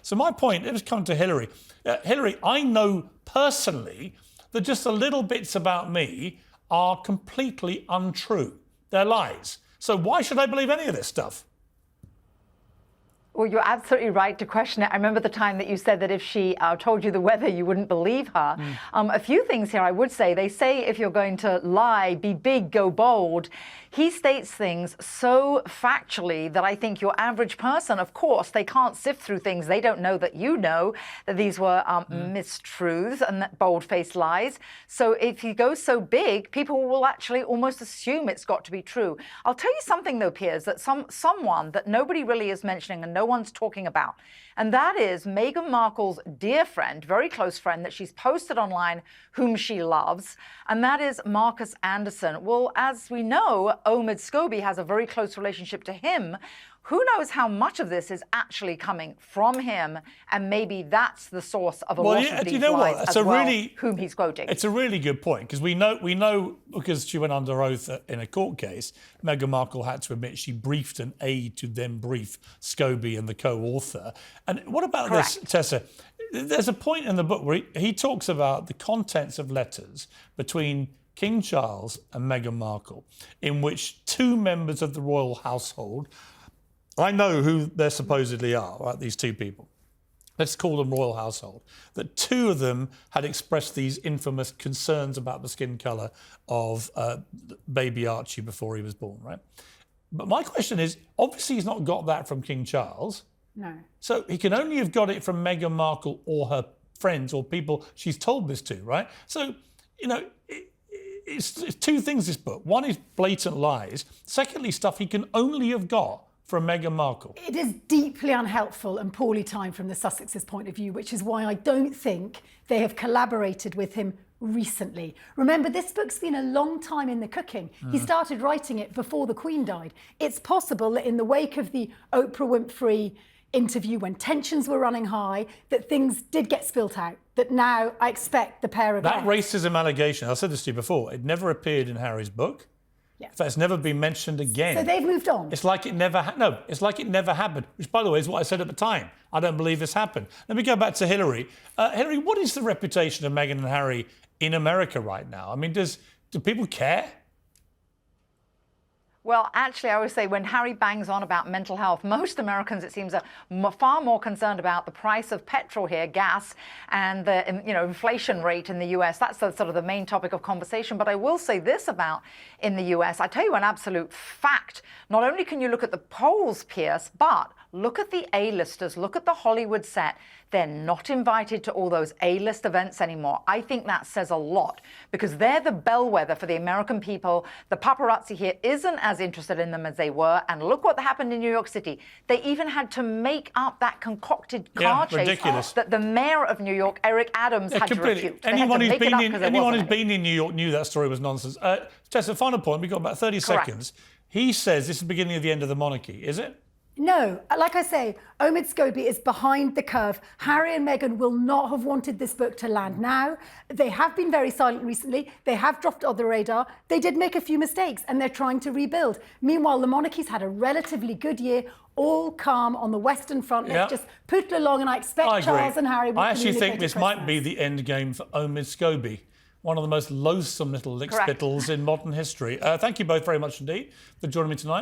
So my point, it was coming to Hilary. Hilary, I know personally that just the little bits about me are completely untrue. They're lies. So why should I believe any of this stuff? Well, you're absolutely right to question it. I remember the time that you said that if she told you the weather, you wouldn't believe her. A few things here I would say. They say if you're going to lie, be big, go bold. He states things so factually that I think your average person, of course, they can't sift through things. They don't know that you know that these were mistruths and bold-faced lies. So if he goes so big, people will actually almost assume it's got to be true. I'll tell you something, though, Piers, that someone that nobody really is mentioning and no one's talking about, and that is Meghan Markle's dear friend, very close friend that she's posted online, whom she loves, and that is Marcus Anderson. Well, as we know, Omid Scobie has a very close relationship to him. Who knows how much of this is actually coming from him, and maybe that's the source of a lot of these lies as well, whom he's quoting. It's a really good point, because we know because she went under oath in a court case, Meghan Markle had to admit she briefed an aide to then brief Scobie and the co-author. And what about this, Tessa? There's a point in the book where he talks about the contents of letters between King Charles and Meghan Markle, in which two members of the royal household, I know who they supposedly are, right, these two people. Let's call them royal household. That two of them had expressed these infamous concerns about the skin colour of baby Archie before he was born, right? But my question is, obviously he's not got that from King Charles. No. So he can only have got it from Meghan Markle or her friends or people she's told this to, right? So, you know, it's two things, this book. One is blatant lies. Secondly, stuff he can only have got from Meghan Markle. It is deeply unhelpful and poorly timed from the Sussexes' point of view, which is why I don't think they have collaborated with him recently. Remember, this book's been a long time in the cooking. He started writing it before the Queen died. It's possible that in the wake of the Oprah Winfrey interview, when tensions were running high, that things did get spilt out, that now I expect the pair of that racism allegation, I said this to you before, it never appeared in Harry's book. Yeah. In fact, it's never been mentioned again. So they've moved on. It's like it never it's like it never happened, which, by the way, is what I said at the time. I don't believe this happened. Let me go back to Hilary. Hilary, what is the reputation of Meghan and Harry in America right now? I mean, do people care? Well, actually, I always say when Harry bangs on about mental health, most Americans, it seems, are far more concerned about the price of petrol here, gas, and the inflation rate in the US. That's sort of the main topic of conversation. But I will say this about in the US. I tell you an absolute fact. Not only can you look at the polls, Piers, but look at the A-listers, look at the Hollywood set. They're not invited to all those A-list events anymore. I think that says a lot, because they're the bellwether for the American people. The paparazzi here isn't as interested in them as they were. And look what happened in New York City. They even had to make up that concocted car chase that the mayor of New York, Eric Adams, had to refute. Anyone who's been in New York knew that story was nonsense. Tessa, final point. We've got about 30 seconds. He says this is the beginning of the end of the monarchy. Is it? No, like I say, Omid Scobie is behind the curve. Harry and Meghan will not have wanted this book to land now. They have been very silent recently. They have dropped on the radar. They did make a few mistakes and they're trying to rebuild. Meanwhile, the monarchy's had a relatively good year, all calm on the Western Front. Let's just put it along, and I expect Charles and Harry will I actually think this might be the end game for Omid Scobie. One of the most loathsome little lickspittles in modern history. Thank you both very much indeed for joining me tonight.